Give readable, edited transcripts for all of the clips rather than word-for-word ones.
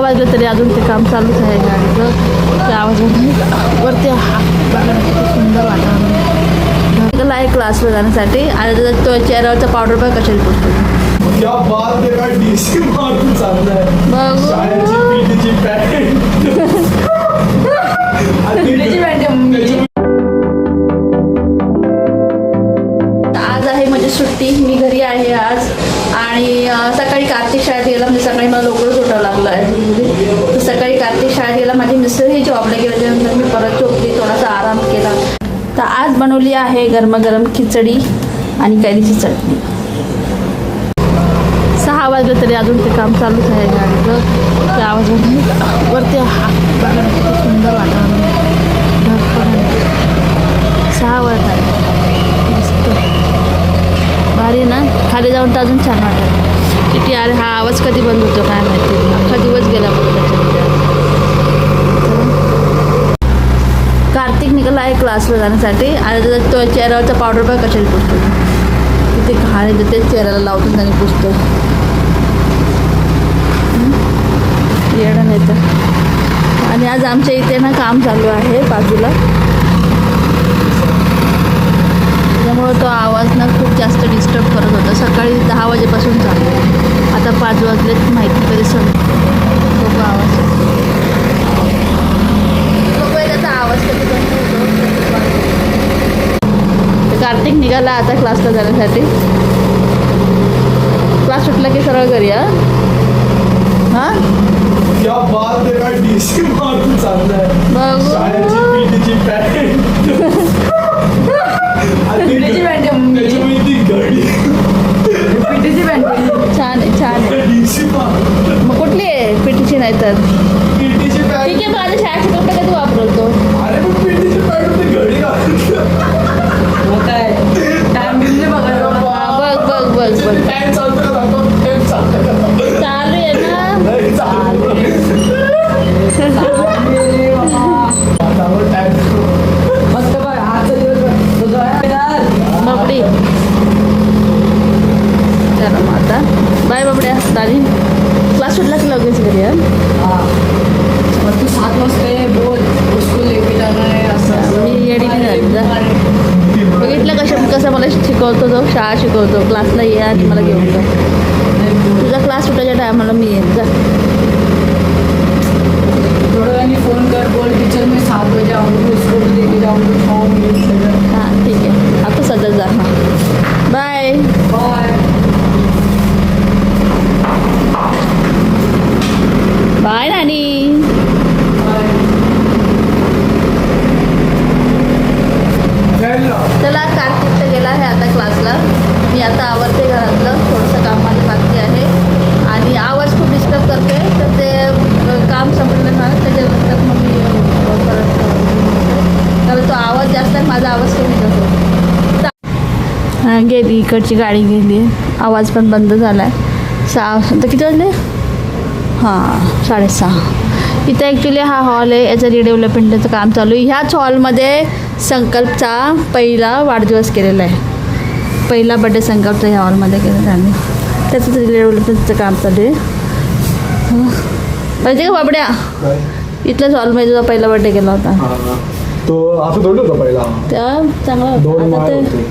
वाजले तरी अजून ते काम चालूच आहे गाडीचं. त्या आवाजाने वरती बघा किती सुंदर वातावरण आहे क्लासवर जाण्यासाठी. आणि तो चेहऱ्यावरचा पावडर पण कशाला पुसतो. क्या बात आहे, काय डीसी मारून चाललाय. शाळेची पीटीची पॅन्ट. आज आहे म्हणजे सुट्टी, मी घरी आहे आज. आणि सकाळी कार्तिक शाळेत गेला, म्हणजे सकाळी मला लवकरच उठावं लागलं आहे. सकाळी कार्तिक शाळेत गेला, माझे मिस्टर हे जॉबला गेले, त्यानंतर मी परत झोपली, थोडासा आराम केला. तर आज बनवली आहे गरमागरम खिचडी आणि कैरीची चटणी. 6 वाजले तरी अजून ते काम चालूच आहे गाडीचं. त्या आवाजाने वरती बघा किती सुंदर वातावरण आहे. 6 वाजता मस्त भारी ना. खाली जाऊन तर अजून छान वाटत. किती अरे हा आवाज कधी बंद होतो काय माहिती. अख्खा दिवस गेला बघ त्याच्यामध्ये. कार्तिक निघाला आहे क्लासवर जाण्यासाठी. आणि तो चेहऱ्यावरचा पावडर पण कशाला पुसतो. किती घाण येते तेच चेहऱ्याला लावतो त्याने पुसतो. येणं नाही तर. आणि आज आमच्या इथे ना काम चालू आहे बाजूला, त्यामुळं तो आवाज ना खूप जास्त डिस्टर्ब करत होता. सकाळी 10 वाजेपासून चालू आहे, आता 5 वाजले माहिती कधी सण खूप आवाज. त्याचा आवाज कधी बंद होतो. कार्तिक निघाला आता क्लासला जाण्यासाठी. क्लास सुटला की सरळ घरी. हां क्या बात आहे, काय डीसी मारून चाललाय. शाळेची पीटीची पॅन्ट. छान आहे छान आहे. मग कुठली आहे पीटीची नाही तर पीटीची पॅन्ट. ठीक आहे. माझ्या शाळेचे कपडे कधी वापरतो. अरे पण पीटीची पॅन्ट होती घडी घालून. बघ टाइम चालतो का दाखव. टाइम चालतो का चालू आहे ना. मस्त बघ आजचा दिवस बापडी. चला मग आता बाय बाबड्या. दादी क्लास सुटला की लगेच घरी. तू 7 वाजता ये, बोल उसको लेके जाना है. असं मी येडी नाही झाली जा. बघितलं कसं मला शिकवतो तो. शाळा शिकवतो. क्लासला ये आणि मला घेऊन जा. तुझा क्लास सुटायच्या टायमाला मी येत जा. थोड्या वेळाने फोन कर, बोल टीचर मैं 7 बजे आऊँगी, उसको भी लेके जाऊँगी, खाऊँगी. हां ठीक आहे. आता सध्या जा. हां बाय बाय. बाय नानी. चला कार्तिक तर गेला आहे आता क्लासला. मी आता आवरते घरातलं. थोडंसं काम माझं बाकी आहे आणि आवाज खूप डिस्टर्ब करते. तर ते काम संपलं ना त्याच्यानंतर मग मी परत कारण तो आवाज जास्त आहे, माझा आवाज कमी जातो. हां गेली इकडची गाडी गेली. आवाज पण बंद झाला आहे. 6 तर किती वाजले. हां 6:30. इथं ॲक्च्युली हा हॉल आहे. याचं रिडेव्हलपमेंटचं काम चालू आहे. ह्याच हॉलमध्ये संकल्पचा पहिला वाढदिवस केलेला आहे. पहिला बड्डे संकल्पचा ह्या हॉलमध्ये केलेला आहे. त्याचंच रिडेव्हलपमेंटचं काम चालू आहे. पाहिजे का बाबड्या. इथल्याच हॉलमध्ये तुझा पहिला बड्डे केला होता. तो असं थोडं होतं पहिला. त्या चांगला होता. आता ते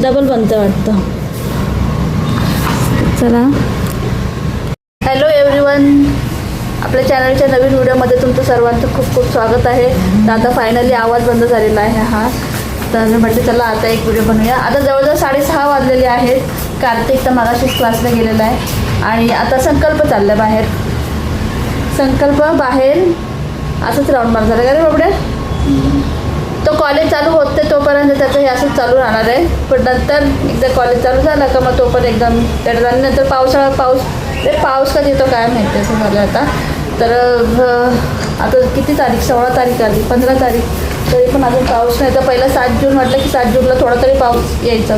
डबल बनतं वाटतं. चला हॅलो एव्हरीवन. आपल्या चॅनलच्या नवीन व्हिडिओमध्ये तुमचं सर्वांचं खूप खूप स्वागत आहे. तर आता फायनली आवाज बंद झालेला आहे हा. तर म्हटलं चला आता एक व्हिडिओ बनवूया. आता जवळजवळ 6:30 वाजलेले आहेत. कार्तिक तर मगाशीच क्लासला गेलेला आहे आणि आता संकल्प चालला बाहेर. संकल्प बाहेर असंच राऊंड मार झाला का रे बाबड्या. तो कॉलेज चालू होते तोपर्यंत त्याचं हे असंच चालू राहणार आहे. पण नंतर एकदा कॉलेज चालू झालं का मग तो पण एकदम त्याच्या नंतर पाऊस कधी येतो काय माहिती असं झालं आता. तर आता किती तारीख 16 तारीख आली 15 तारीख तरी पण अजून पाऊस नाही. तर पहिला 7 जून म्हटलं की 7 जूनला थोडा तरी पाऊस यायचा.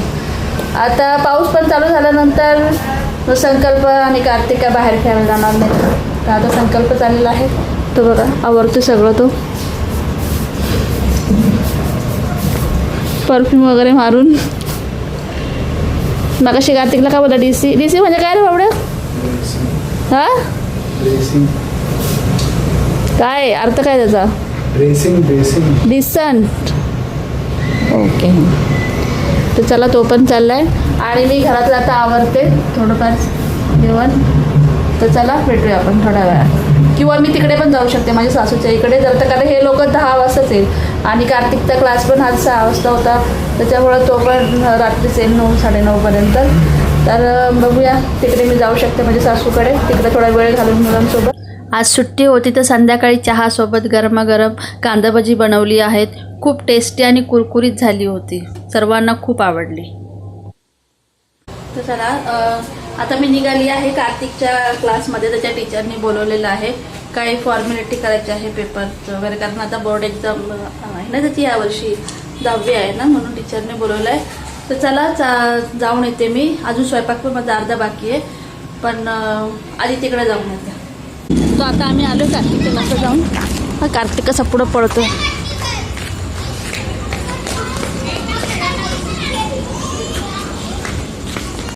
आता पाऊस पण चालू झाल्यानंतर संकल्प आणि कार्तिक काय बाहेर खेळायला जाणार नाही. तर आता संकल्प चाललेला आहे. तो बघा आवडतो सगळं. तो परफ्यूम वगैरे मारून. मगाशी कार्तिकला काय बोला डीसी म्हणजे काय रे बाबड्या. हां काय अर्थ काय त्याचा? Dressing dressing decent. ओके, तर चला तो पण चाललाय आणि मी घरातलं आता आवरते थोडंफार जेवण. तर चला भेटूया आपण थोड्या वेळात, किंवा मी तिकडे पण जाऊ शकते माझ्या सासूच्या इकडे जर, तर कारण हे लोक 10 वाजताच येईल आणि कार्तिकचा क्लास पण आज 6 वाजता होता, त्याच्यामुळं तो पण रात्रीच येईल 9 साडेनऊपर्यंत. तर बघूया, तिकडे मी जाऊ शकते माझ्या सासूकडे, तिकडे थोडा वेळ घालून मुलांसोबत. आज सुट्टी होती तर संध्याकाळी चहासोबत गरमागरम कांदाभजी बनवली आहेत. खूप टेस्टी आणि कुरकुरीत झाली होती, सर्वांना खूप आवडली. तर चला आता मी निघाली आहे कार्तिकच्या क्लासमध्ये. त्याच्या टीचरनी बोलवलेलं आहे, काही फॉर्मॅलिटी करायची आहे पेपरचं वगैरे, कारण आता बोर्ड एक्झाम आहे ना त्याची, यावर्षी 10वी आहे ना, म्हणून टीचरने बोलवलं आहे. तर चला जाऊन येते मी. अजून स्वयंपाक पण माझा अर्धा बाकी आहे, पण आधी तिकडे जाऊन येते. तो आता आम्ही आलो कार्तिकच्या क्लासला जाऊन. हा कार्तिक कसा पुढं पडतो.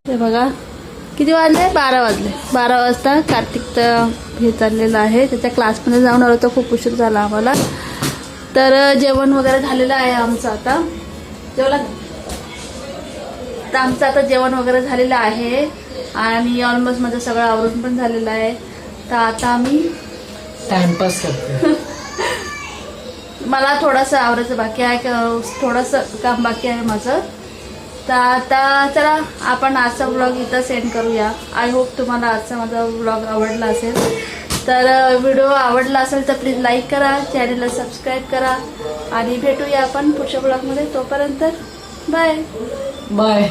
हे बघा किती वाजले, 12 वाजले. 12 वाजता कार्तिकचं हे चाललेलं आहे, त्याच्या क्लासमध्ये जाऊन आलो तर खूप उशीर झाला आम्हाला. तर जेवण वगैरे झालेलं आहे आमचं आता. जेवला तर आमचं आता जेवण वगैरे झालेलं आहे आणि ऑलमोस्ट माझं सगळं आवरून पण झालेलं आहे. तर आता आम्ही टाइमपास करते. मला थोडंसं आवरायचं बाकी आहे, थोडंसं काम बाकी आहे माझं. तर आता चला आपण आजचा व्लॉग इथं सेंड करूया. आय होप तुम्हाला आजचा माझा व्लॉग आवडला असेल. तर व्हिडिओ आवडला असेल तर प्लीज लाईक करा, चॅनलला सबस्क्राईब करा आणि भेटूया आपण पुढच्या व्लॉगमध्ये. तोपर्यंत बाय बाय.